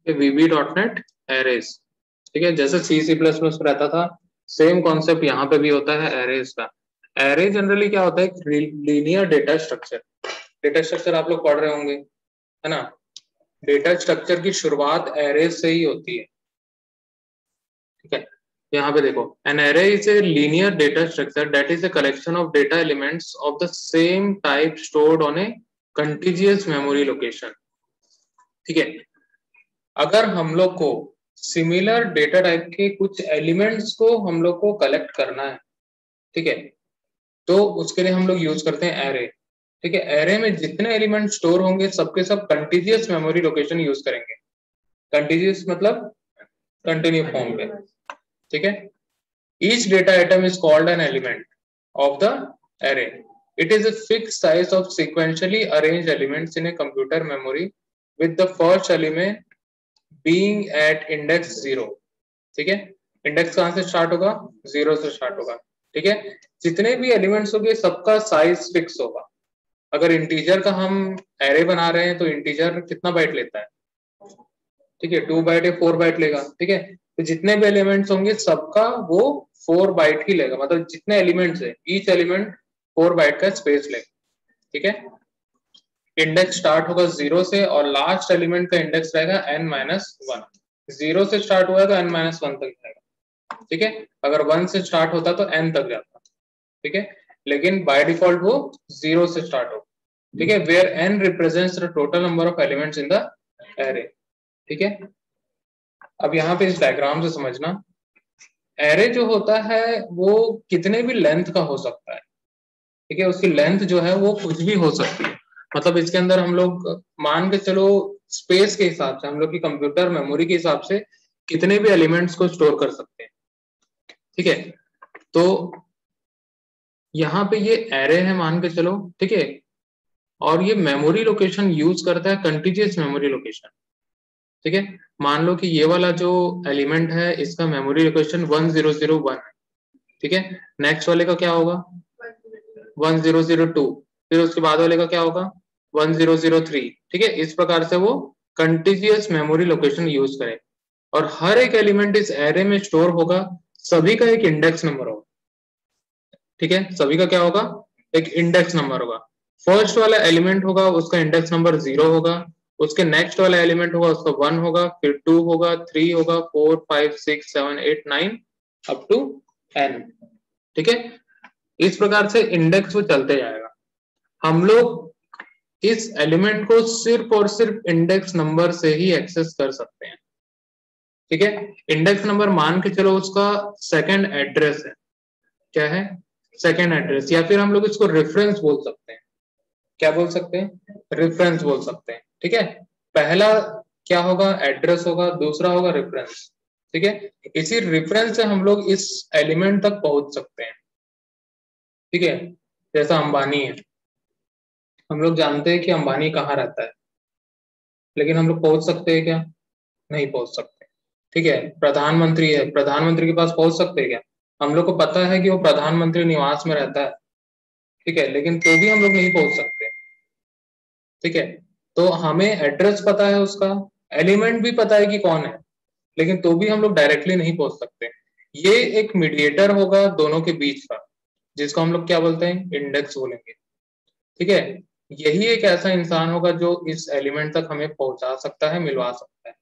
VB.NET arrays, ठीक है, जैसे C++ में रहता था सेम कॉन्सेप्ट यहाँ पे भी होता है एरेज का। एरे जनरली क्या होता है, linear data structure. Data structure आप लोग पढ़ रहे होंगे, है ना। डेटा स्ट्रक्चर की शुरुआत एरेज से ही होती है, ठीक है। यहाँ पे देखो, an array is a linear data structure that is a collection of data elements of the same type stored on A contiguous memory location, ठीक है। अगर हम लोग को सिमिलर डेटा टाइप के कुछ एलिमेंट्स को हम लोग को कलेक्ट करना है, ठीक है, तो उसके लिए हम लोग यूज करते हैं एरे, ठीक है। एरे में जितने एलिमेंट स्टोर होंगे सबके सब कंटीजियस मेमोरी लोकेशन यूज करेंगे। कंटीजियस मतलब कंटिन्यू फॉर्म पे, ठीक है। Each data item is called an element of the array. It is a fixed size of sequentially arranged elements in a computer memory with the first element being at index 0, ठीक है। Index कहां से start होगा, 0 से start होगा, ठीक है। जितने भी एलिमेंट्स होंगे सबका साइज फिक्स होगा। अगर इंटीजर का हम एरे बना रहे हैं तो इंटीजर कितना बाइट लेता है, ठीक है, 2 बाइट या 4 बाइट लेगा, ठीक है। तो जितने भी एलिमेंट्स होंगे सबका वो 4 बाइट ही लेगा, मतलब जितने एलिमेंट्स है ईच एलिमेंट 4 बाइट का स्पेस लेगा, ठीक है। इंडेक्स स्टार्ट होगा 0 से और लास्ट एलिमेंट का इंडेक्स रहेगा n-1। 0 से स्टार्ट हुआ तो n-1 तक जाएगा, ठीक है। अगर 1 से स्टार्ट होता तो n तक जाता, ठीक है। लेकिन बाय डिफॉल्ट वो 0 से स्टार्ट होगा, ठीक है। Where n represents the total number of elements in the array, ठीक है। अब यहाँ पे इस डायग्राम से समझना, एरे जो होता है वो कितने भी लेंथ का हो सकता है, ठीक है। उसकी लेंथ जो है वो कुछ भी हो सकती है, मतलब इसके अंदर हम लोग मान के चलो स्पेस के हिसाब से, हम लोग की कंप्यूटर मेमोरी के हिसाब से कितने भी एलिमेंट्स को स्टोर कर सकते हैं, ठीक है। तो यहाँ पे ये एरे है मान के चलो, ठीक है, और ये मेमोरी लोकेशन यूज करता है कंटीजियस मेमोरी लोकेशन, ठीक है। मान लो कि ये वाला जो एलिमेंट है इसका मेमोरी लोकेशन 1001 है, ठीक है। नेक्स्ट वाले का क्या होगा 1002, फिर उसके बाद वाले का क्या होगा 1003, ठीक है। इस प्रकार से वो कंटीजियस मेमोरी लोकेशन यूज करे और हर एक एलिमेंट इस एरे में स्टोर होगा, सभी का एक इंडेक्स नंबर होगा, ठीक है। सभी का क्या होगा, एक इंडेक्स नंबर होगा। फर्स्ट वाला एलिमेंट होगा उसका इंडेक्स नंबर 0 होगा, उसके नेक्स्ट वाला एलिमेंट होगा उसका 1 होगा, फिर 2 होगा, 3 होगा, 4 5 6 7 8 9 अप टू n, ठीक है। इस प्रकार से इंडेक्स वो चलते जाएगा। हम लोग इस एलिमेंट को सिर्फ और सिर्फ इंडेक्स नंबर से ही एक्सेस कर सकते हैं, ठीक है। इंडेक्स नंबर मान के चलो उसका सेकंड एड्रेस है, क्या है सेकंड एड्रेस, या फिर हम लोग इसको रेफरेंस बोल सकते हैं। क्या बोल सकते हैं, रेफरेंस बोल सकते हैं, ठीक है। पहला क्या होगा, एड्रेस होगा, दूसरा होगा रेफरेंस, ठीक है। इसी रेफरेंस से हम लोग इस एलिमेंट तक पहुंच सकते हैं, ठीक है। जैसा अंबानी है, हम लोग जानते हैं कि अंबानी कहाँ रहता है, लेकिन हम लोग पहुंच सकते हैं क्या, नहीं पहुंच सकते, ठीक है। प्रधानमंत्री है, प्रधानमंत्री के पास पहुंच सकते हैं क्या, हम लोग को पता है कि वो प्रधानमंत्री निवास में रहता है, ठीक है, लेकिन तो भी हम लोग नहीं पहुंच सकते, ठीक है। तो हमें एड्रेस पता है उसका, एलिमेंट भी पता है कि कौन है, लेकिन तो भी हम लोग डायरेक्टली नहीं पहुंच सकते। ये एक मीडिएटर होगा दोनों के बीच का, जिसको हम लोग क्या बोलते हैं, इंडेक्स बोलेंगे, ठीक है। यही एक ऐसा इंसान होगा जो इस एलिमेंट तक हमें पहुंचा सकता है, मिलवा सकता है,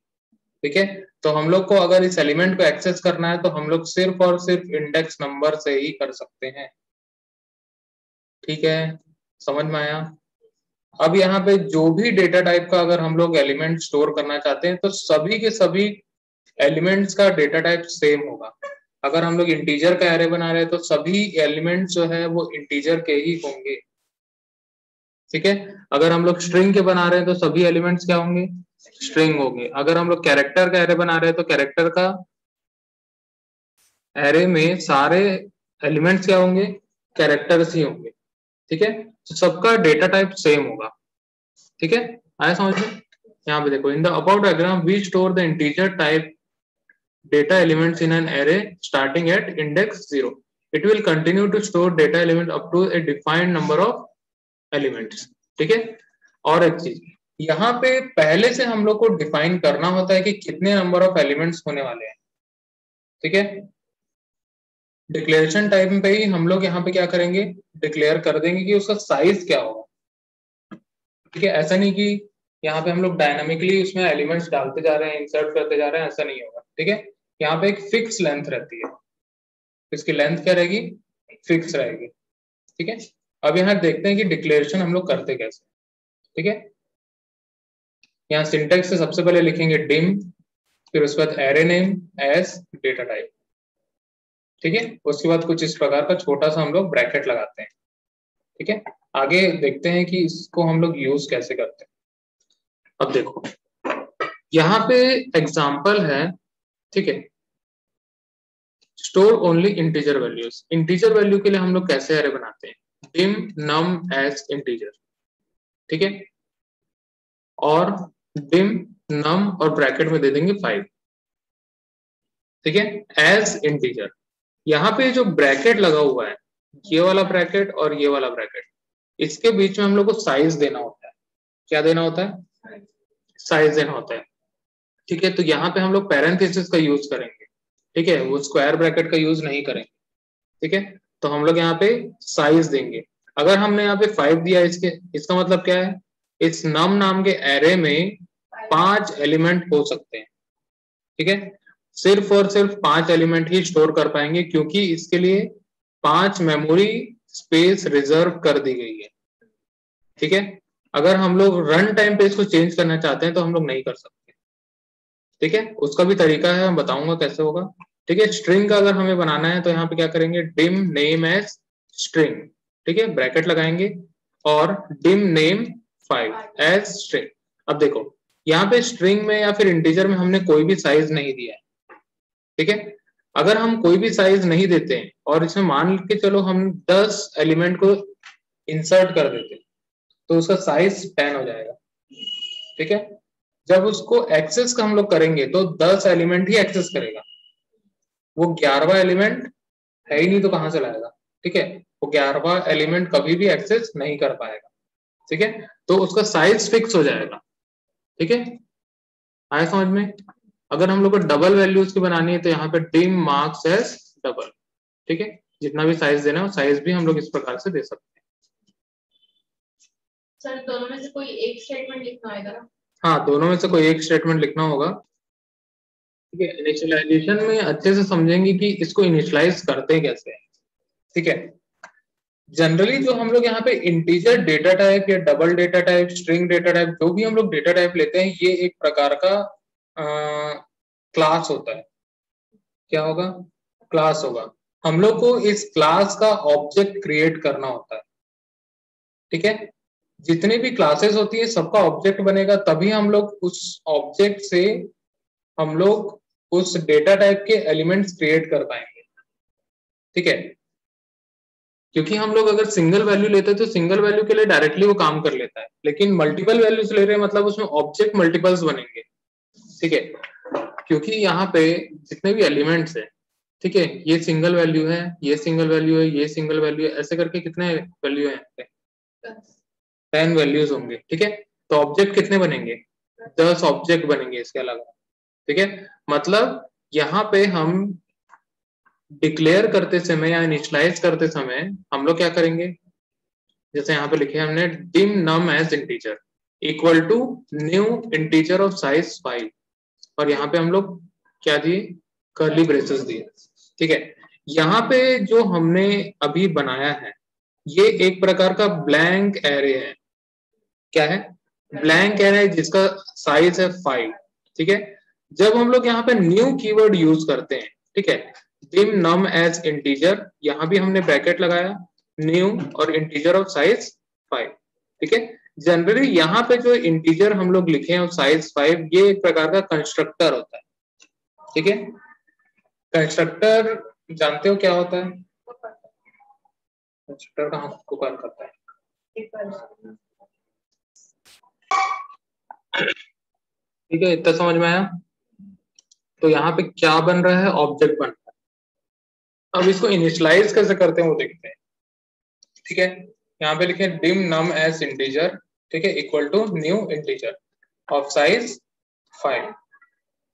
ठीक है। तो हम लोग को अगर इस एलिमेंट को एक्सेस करना है तो हम लोग सिर्फ और सिर्फ इंडेक्स नंबर से ही कर सकते हैं, ठीक है। समझ में आया। अब यहाँ पे जो भी डेटा टाइप का अगर हम लोग एलिमेंट स्टोर करना चाहते हैं तो सभी के सभी एलिमेंट्स का डेटा टाइप सेम होगा। अगर हम लोग इंटीजर का एरे बना रहे हैं तो सभी एलिमेंट्स जो है वो इंटीजर के ही होंगे, ठीक है। अगर हम लोग स्ट्रिंग के बना रहे हैं तो सभी एलिमेंट्स क्या होंगे, स्ट्रिंग होंगे। अगर हम लोग कैरेक्टर का एरे बना रहे हैं तो कैरेक्टर का एरे में सारे एलिमेंट्स क्या होंगे, कैरेक्टर्स ही होंगे, ठीक है। तो सबका डेटा टाइप सेम होगा, ठीक है। आया समझ में। यहाँ पे देखो, in the about diagram we store the integer type data elements in an array starting at index 0. It will continue to store data element up to a defined number of elements, ठीक है। और एक चीज, यहाँ पे पहले से हम लोग को डिफाइन करना होता है कि कितने नंबर ऑफ एलिमेंट्स होने वाले हैं, ठीक है। डिक्लेरेशन टाइप पे ही हम लोग यहाँ पे क्या करेंगे, डिक्लेयर कर देंगे कि उसका साइज क्या होगा, ठीक है। ऐसा नहीं कि यहाँ पे हम लोग डायनामिकली उसमें एलिमेंट्स डालते जा रहे हैं, इंसर्ट करते जा रहे हैं, ऐसा नहीं होगा, ठीक है। यहाँ पे एक फिक्स लेंथ रहती है, इसकी लेंथ क्या रहेगी, फिक्स रहेगी, ठीक है। अब यहाँ देखते हैं कि डिक्लेरेशन हम लोग करते कैसे, ठीक है। यहाँ सिंटेक्स से सबसे पहले लिखेंगे डिम, फिर उसके बाद array name as data type, ठीक है। उसके बाद कुछ इस प्रकार का छोटा सा हम लोग ब्रैकेट लगाते हैं, ठीक है। आगे देखते हैं कि इसको हम लोग यूज कैसे करते हैं। अब देखो यहाँ पे एग्जाम्पल है, ठीक है। Store only integer values, integer value के लिए हम लोग कैसे एरे बनाते हैं, डिम नम एज इंटीजर, ठीक है। और डिम नम और ब्रैकेट में दे देंगे 5, ठीक है, एज इंटीजर। यहाँ पे जो ब्रैकेट लगा हुआ है, ये वाला ब्रैकेट और ये वाला ब्रैकेट, इसके बीच में हम लोग को साइज देना होता है। क्या देना होता है, साइज देना होता है, ठीक है। तो यहाँ पे हम लोग पैरेंथेसिस का यूज करेंगे, ठीक है, वो स्क्वायर ब्रैकेट का यूज नहीं करेंगे, ठीक है। तो हम लोग यहाँ पे साइज देंगे। अगर हमने यहाँ पे 5 दिया इसके, इसका मतलब क्या है, इस नम नाम के एरे में 5 एलिमेंट हो सकते हैं, ठीक है। सिर्फ और सिर्फ 5 एलिमेंट ही स्टोर कर पाएंगे, क्योंकि इसके लिए 5 मेमोरी स्पेस रिजर्व कर दी गई है, ठीक है। अगर हम लोग रन टाइम पे इसको चेंज करना चाहते हैं तो हम लोग नहीं कर सकते, ठीक है। उसका भी तरीका है, मैं बताऊंगा कैसे होगा, ठीक है। स्ट्रिंग का अगर हमें बनाना है तो यहाँ पे क्या करेंगे, डिम नेम एज स्ट्रिंग, ठीक है, ब्रैकेट लगाएंगे और डिम नेम 5 एज स्ट्रिंग। अब देखो यहाँ पे स्ट्रिंग में या फिर इंटीजर में हमने कोई भी साइज नहीं दिया है, ठीक है। अगर हम कोई भी साइज नहीं देते हैं और इसमें मान के चलो हम 10 एलिमेंट को इंसर्ट कर देते हैं, तो उसका साइज 10 हो जाएगा, ठीक है। जब उसको एक्सेस का हम लोग करेंगे तो 10 एलिमेंट ही एक्सेस करेगा, वो 11वां एलिमेंट है ही नहीं तो कहां से लाएगा, ठीक है। वो 11वां एलिमेंट कभी भी एक्सेस नहीं कर पाएगा, ठीक है। तो उसका साइज फिक्स हो जाएगा, ठीक है। आया समझ में। अगर हम लोग को डबल वैल्यूज की बनानी है तो यहाँ पे डिम मार्क्स एज डबल, ठीक है। जितना भी साइज देना है वो साइज भी हम लोग इस प्रकार से दे सकते हैं। सर दोनों में से कोई एक स्टेटमेंट लिखना होगा ना? हाँ, दोनों में से कोई एक स्टेटमेंट लिखना होगा, ठीक है। इनिशियलाइजेशन में अच्छे से समझेंगे कि इसको इनिशियलाइज करते कैसे, ठीक है। जनरली जो हम लोग यहाँ पे इंटीजर डेटा टाइप या double data type, string data type, जो भी हम लोग डेटा टाइप लेते हैं, ये एक प्रकार का क्लास होता है। क्या होगा, क्लास होगा। हम लोग को इस क्लास का ऑब्जेक्ट क्रिएट करना होता है, ठीक है। जितने भी क्लासेस होती है सबका ऑब्जेक्ट बनेगा, तभी हम लोग उस ऑब्जेक्ट से हम लोग उस डेटा टाइप के एलिमेंट्स क्रिएट कर पाएंगे, ठीक है। क्योंकि हम लोग अगर सिंगल वैल्यू लेते हैं तो सिंगल वैल्यू के लिए डायरेक्टली वो काम कर लेता है, लेकिन मल्टीपल वैल्यूज ले रहे हैं मतलब उसमें ऑब्जेक्ट मल्टीपल्स बनेंगे, ठीक है। क्योंकि यहाँ पे जितने भी एलिमेंट्स है, ठीक है, ये सिंगल वैल्यू है, ये सिंगल वैल्यू है, ये सिंगल वैल्यू है, ऐसे करके कितने वैल्यू है, 10 वैल्यूज होंगे, ठीक है। तो ऑब्जेक्ट कितने बनेंगे, 10 ऑब्जेक्ट बनेंगे इसके अलावा, ठीक है। मतलब यहाँ पे हम डिक्लेयर करते समय या इनिशियलाइज करते समय हम लोग क्या करेंगे, जैसे यहाँ पे लिखे हमने dim num as integer equal to new integer of size 5, और यहाँ पे हम लोग क्या दिए, कर्ली ब्रेसेस दिए, ठीक है। यहाँ पे जो हमने अभी बनाया है ये एक प्रकार का ब्लैंक एरे है। क्या है, ब्लैंक एरे जिसका साइज है 5, ठीक है। जब हम लोग यहाँ पे न्यू कीवर्ड यूज करते हैं, ठीक है, डिम नम एज इंटीजर, यहाँ भी हमने ब्रैकेट लगाया, न्यू और इंटीजर ऑफ साइज 5, ठीक है। जनरली यहाँ पे जो इंटीजर हम लोग लिखे हैं साइज 5, ये एक प्रकार का कंस्ट्रक्टर होता है, ठीक है। कंस्ट्रक्टर जानते हो क्या होता है, कंस्ट्रक्टर कहाँ को कॉल करता है, ठीक है, इतना समझ में आया। तो यहाँ पे क्या बन रहा है, ऑब्जेक्ट बन रहा है। अब इसको इनिशियलाइज कैसे करते हैं वो देखते हैं, ठीक है। यहाँ पे लिखे डिम नम एज इंटीजर ठीक है, equal to new integer of size 5।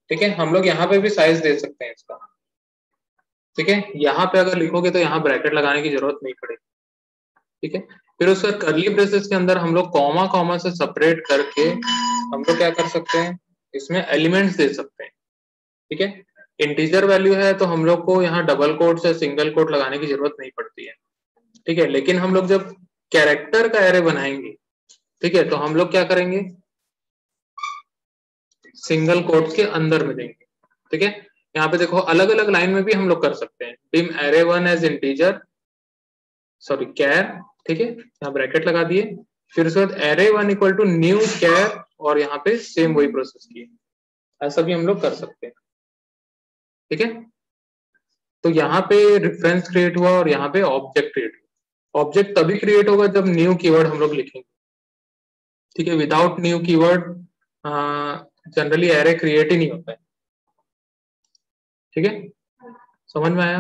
ठीक है, हम लोग यहाँ पे भी साइज दे सकते हैं इसका। ठीक है, यहाँ पे अगर लिखोगे तो यहाँ ब्रैकेट लगाने की जरूरत नहीं पड़ेगी। ठीक है, फिर उसका कर्ली ब्रेसेस के अंदर हम लोग कॉमा कॉमा से सेपरेट करके हम लोग क्या कर सकते हैं, इसमें एलिमेंट्स दे सकते हैं। ठीक है, इंटीजर वैल्यू है तो हम लोग को यहाँ डबल कोट से सिंगल कोट लगाने की जरूरत नहीं पड़ती है। ठीक है, लेकिन हम लोग जब कैरेक्टर का एरे बनाएंगे, ठीक है, तो हम लोग क्या करेंगे, सिंगल कोट्स के अंदर में देंगे। ठीक है, यहाँ पे देखो अलग अलग लाइन में भी हम लोग कर सकते हैं, dim array one as integer, sorry char. ठीक है, यहाँ ब्रैकेट लगा दिए, फिर उसके बाद array one equal to new char, और यहाँ पे सेम वही प्रोसेस किए। ऐसा भी हम लोग कर सकते हैं। ठीक है, तो यहाँ पे रेफरेंस क्रिएट हुआ और यहाँ पे ऑब्जेक्ट क्रिएट हुआ। ऑब्जेक्ट तभी क्रिएट होगा जब न्यू कीवर्ड हम लोग लिखेंगे। ठीक है, without new keyword generally array create ही नहीं होता है। ठीक है, समझ में आया?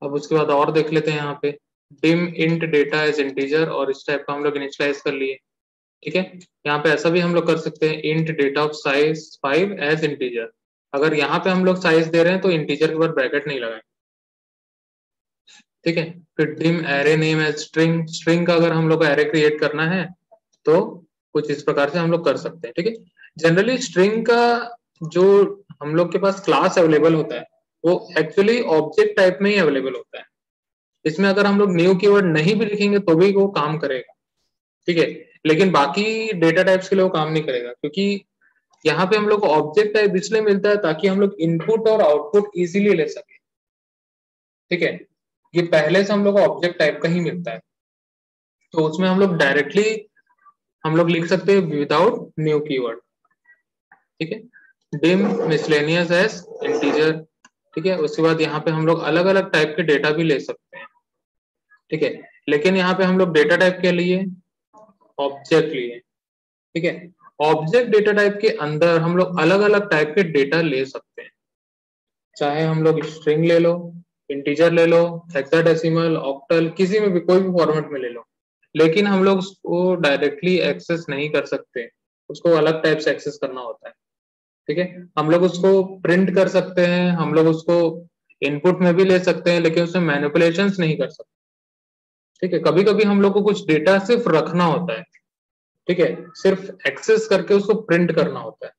अब उसके बाद और देख लेते हैं, यहाँ पे dim int data as integer, और इस टाइप का हम लोग इनिशियलाइज कर लिए। ठीक है, यहाँ पे ऐसा भी हम लोग कर सकते हैं, int data of size 5 as integer. अगर यहाँ पे हम लोग साइज दे रहे हैं तो इंटीजर के बाद ब्रैकेट नहीं लगाएंगे। ठीक है, फिर dim array name as string. String का अगर हम लोग को एरे क्रिएट करना है तो कुछ इस प्रकार से हम लोग कर सकते हैं। ठीक है, जनरली स्ट्रिंग का जो हम लोग के पास क्लास अवेलेबल होता है वो एक्चुअली ऑब्जेक्ट टाइप में ही अवेलेबल होता है। इसमें अगर हम लोग न्यू कीवर्ड नहीं भी लिखेंगे तो भी वो काम करेगा। ठीक है, लेकिन बाकी डेटा टाइप्स के लिए वो काम नहीं करेगा, क्योंकि यहाँ पे हम लोग को ऑब्जेक्ट टाइप इसलिए मिलता है ताकि हम लोग इनपुट और आउटपुट इजीली ले सके। ठीक है, ये पहले से हम लोग को ऑब्जेक्ट टाइप का ही मिलता है, तो उसमें हम लोग डायरेक्टली हम लोग लिख सकते हैं विदाउट न्यू कीवर्ड। ठीक है, डिम मिसलेनियस एज इंटीजर। ठीक है, उसके बाद यहाँ पे हम लोग अलग अलग टाइप के डेटा भी ले सकते हैं। ठीक है, लेकिन यहाँ पे हम लोग डेटा टाइप के लिए ऑब्जेक्ट लिए। ठीक है, ऑब्जेक्ट डेटा टाइप के अंदर हम लोग अलग अलग टाइप के डेटा ले सकते हैं, चाहे हम लोग स्ट्रिंग ले लो, इंटीजर ले लो, हेक्साडेसिमल, ऑक्टल, किसी में भी कोई भी फॉर्मेट में ले लो, लेकिन हम लोग उसको डायरेक्टली एक्सेस नहीं कर सकते, उसको अलग टाइप से एक्सेस करना होता है। ठीक है, हम लोग उसको प्रिंट कर सकते हैं, हम लोग उसको इनपुट में भी ले सकते हैं, लेकिन उसमें मैनिपुलेशंस नहीं कर सकते। ठीक है, कभी कभी हम लोग को कुछ डेटा सिर्फ रखना होता है। ठीक है, सिर्फ एक्सेस करके उसको प्रिंट करना होता है।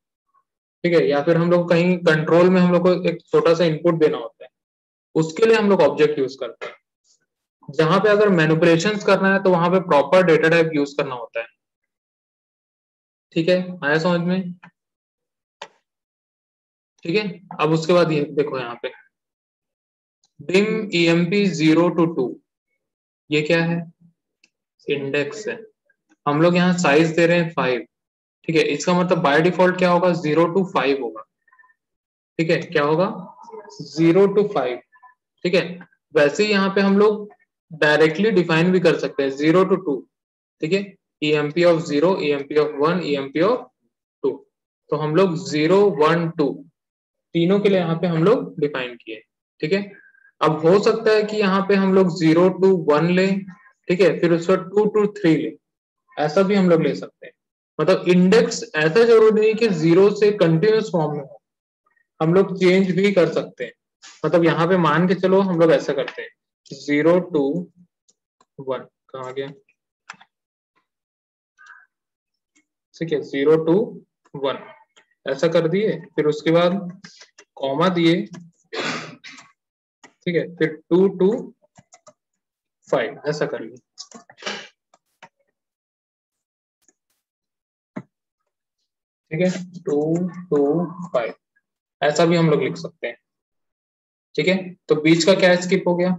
ठीक है, या फिर हम लोग कहीं कंट्रोल में हम लोग को एक छोटा सा इनपुट देना होता है, उसके लिए हम लोग ऑब्जेक्ट यूज करते हैं। जहां पे अगर मैनिपुलेशंस करना है तो वहां पे प्रॉपर डेटा टाइप यूज करना होता है। ठीक है, आया समझ में? ठीक है, अब उसके बाद ये देखो यहाँ पे डिम EMP 0 to 2, ये क्या है? इंडेक्स है। हम लोग यहाँ साइज दे रहे हैं 5। ठीक है, इसका मतलब बाय डिफॉल्ट क्या होगा? 0 to 5 होगा। ठीक है, क्या होगा? 0 to 5। ठीक है, वैसे ही यहाँ पे हम लोग डायरेक्टली डिफाइन भी कर सकते हैं 0 to 2। ठीक है, EMP of 0, EMP of 1, EMP of 2। तो हम लोग 0, 1, 2 तीनों के लिए यहाँ पे हम लोग डिफाइन किए। ठीक है, अब हो सकता है कि यहाँ पे हम लोग 0 to 1 लें, ठीक है, फिर उसका 2 to 3 लें, ऐसा भी हम लोग ले सकते हैं। मतलब इंडेक्स ऐसा जरूरी नहीं कि 0 से कंटिन्यूस फॉर्म में हो, हम लोग चेंज भी कर सकते हैं। मतलब यहाँ पे मान के चलो हम लोग ऐसा करते हैं 0 to 1, कहाँ गया? ठीक है, 0 to 1 ऐसा कर दिए, फिर उसके बाद कॉमा दिए। ठीक है, फिर 2 to 5 ऐसा कर लिए। ठीक है, 2 to 5 ऐसा भी हम लोग लिख सकते हैं। ठीक है, तो बीच का क्या स्किप हो गया?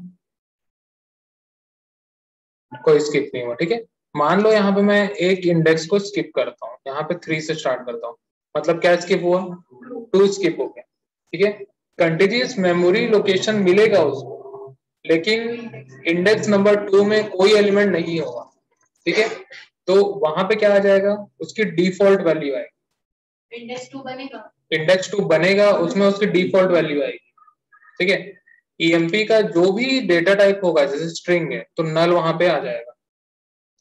कोई स्किप नहीं हुआ। ठीक है, मान लो यहाँ पे मैं एक इंडेक्स को स्किप करता हूँ, यहाँ पे 3 से स्टार्ट करता हूँ, मतलब क्या स्किप हुआ? 2 स्किप हो गया। ठीक है, कंटिन्यूअस मेमोरी लोकेशन मिलेगा उसको, लेकिन इंडेक्स नंबर 2 में कोई एलिमेंट नहीं होगा। ठीक है, तो वहां पे क्या आ जाएगा? उसकी डिफॉल्ट वैल्यू आएगी। इंडेक्स 2 बनेगा, इंडेक्स 2 बनेगा, उसमें उसकी डिफॉल्ट वैल्यू आएगी। ठीक है, EMP का जो भी डेटा टाइप होगा, जैसे स्ट्रिंग है तो नल वहां पे आ जाएगा।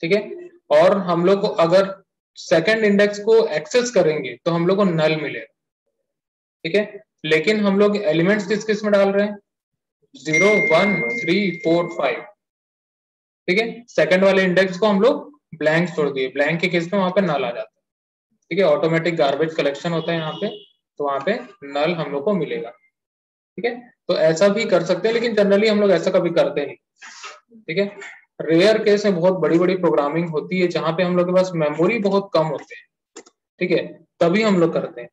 ठीक है, और हम लोग को अगर सेकंड इंडेक्स को एक्सेस करेंगे तो हम लोग को नल मिलेगा, ठीक है। लेकिन हम लोग एलिमेंट्स किस किस में डाल रहे हैं, 0 1 3 4 5, ठीक है। सेकंड वाले इंडेक्स को हम लोग ब्लैंक छोड़ दिए, ब्लैंक के केस में वहां पे नल आ जाता है, ठीक है। ऑटोमेटिक गार्बेज कलेक्शन होता है यहाँ पे, तो वहां पे नल हम लोग को मिलेगा, ठीक है। तो ऐसा भी कर सकते हैं, लेकिन जनरली हम लोग ऐसा कभी करते नहीं, ठीक है। रेयर केस में बहुत बड़ी बड़ी प्रोग्रामिंग होती है जहां पे हम लोग के पास मेमोरी बहुत कम होते हैं, ठीक है, तभी हम लोग करते हैं।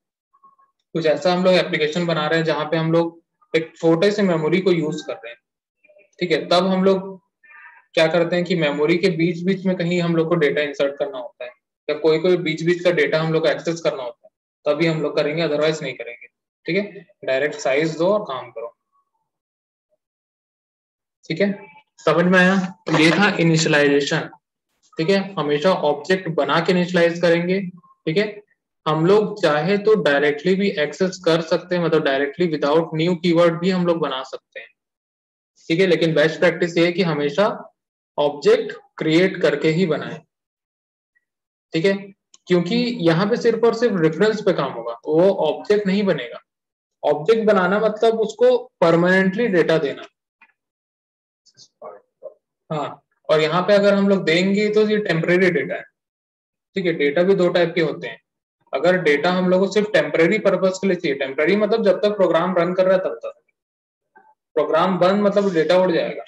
कुछ ऐसा हम लोग एप्लीकेशन बना रहे हैं जहां पे हम लोग एक छोटे से मेमोरी को यूज कर रहे हैं, ठीक है, तब हम लोग क्या करते हैं कि मेमोरी के बीच बीच में कहीं हम लोग को डेटा इंसर्ट करना होता है, या कोई कोई बीच बीच का डेटा हम लोग को एक्सेस करना होता है, तभी हम लोग करेंगे, अदरवाइज नहीं करेंगे, ठीक है। डायरेक्ट साइज दो और काम करो, ठीक है। समझ में आया? ये था इनिशियलाइजेशन, ठीक है। हमेशा ऑब्जेक्ट बना के इनिशियलाइज करेंगे, ठीक है। हम लोग चाहे तो डायरेक्टली भी एक्सेस कर सकते हैं, मतलब डायरेक्टली विदाउट न्यू कीवर्ड भी हम लोग बना सकते हैं, ठीक है। लेकिन बेस्ट प्रैक्टिस ये है कि हमेशा ऑब्जेक्ट क्रिएट करके ही बनाएं, ठीक है। क्योंकि यहाँ पे सिर्फ और सिर्फ रेफरेंस पे काम होगा, वो ऑब्जेक्ट नहीं बनेगा। ऑब्जेक्ट बनाना मतलब उसको परमानेंटली डेटा देना, हाँ। और यहाँ पे अगर हम लोग देंगे तो ये टेम्परेरी डेटा है, ठीक है। डेटा भी दो टाइप के होते हैं। अगर डेटा हम लोग को सिर्फ टेम्परेरी पर्पज के लिए चाहिए, टेम्परेरी मतलब जब तक प्रोग्राम रन कर रहा है तब तक, प्रोग्राम बंद मतलब डेटा उड़ जाएगा।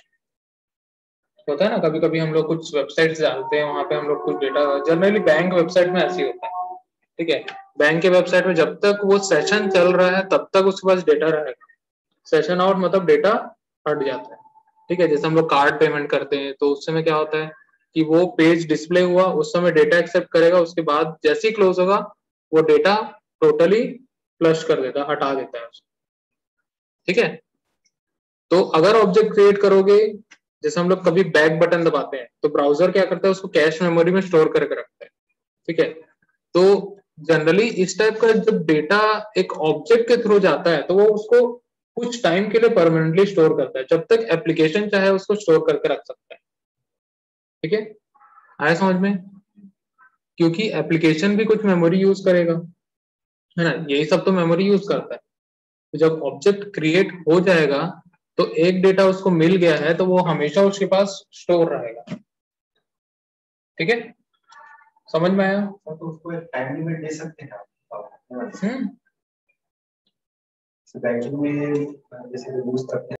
होता है ना, कभी कभी हम लोग कुछ वेबसाइट डालते हैं, वहां पे हम लोग कुछ डेटा, जनरली बैंक वेबसाइट में ऐसे ही होता है, ठीक है। बैंक के वेबसाइट में जब तक वो सेशन चल रहा है तब तक उसके पास डेटा रहेगा, सेशन आउट मतलब डेटा हट जाता है, ठीक है। जैसे हम लोग कार्ड पेमेंट करते हैं तो उस समय क्या होता है कि वो पेज डिस्प्ले हुआ, उस समय डेटा एक्सेप्ट करेगा, उसके बाद जैसे ही क्लोज होगा वो डेटा टोटली फ्लश कर देता है, हटा देता है उसको, ठीक है। तो अगर ऑब्जेक्ट क्रिएट करोगे, जैसे हम लोग कभी बैक बटन दबाते हैं तो ब्राउजर क्या करता है, उसको कैश मेमोरी में स्टोर करके रखता है, ठीक है। तो जनरली इस टाइप का जब डेटा एक ऑब्जेक्ट के थ्रू जाता है तो वो उसको कुछ टाइम के लिए परमानेंटली स्टोर करता है, जब तक एप्लीकेशन चाहे उसको स्टोर करके रख सकता है, ठीक है। आया समझ में? क्योंकि एप्लीकेशन भी कुछ मेमोरी यूज करेगा, है ना, यही सब तो मेमोरी यूज करता है। तो जब ऑब्जेक्ट क्रिएट हो जाएगा तो एक डेटा उसको मिल गया है तो वो हमेशा उसके पास स्टोर रहेगा, ठीक है। समझ में आया? तो उसको एक टाइम लिमिट दे सकते हैं आप? हम्म बैंकिंग में जैसे यूज करते हैं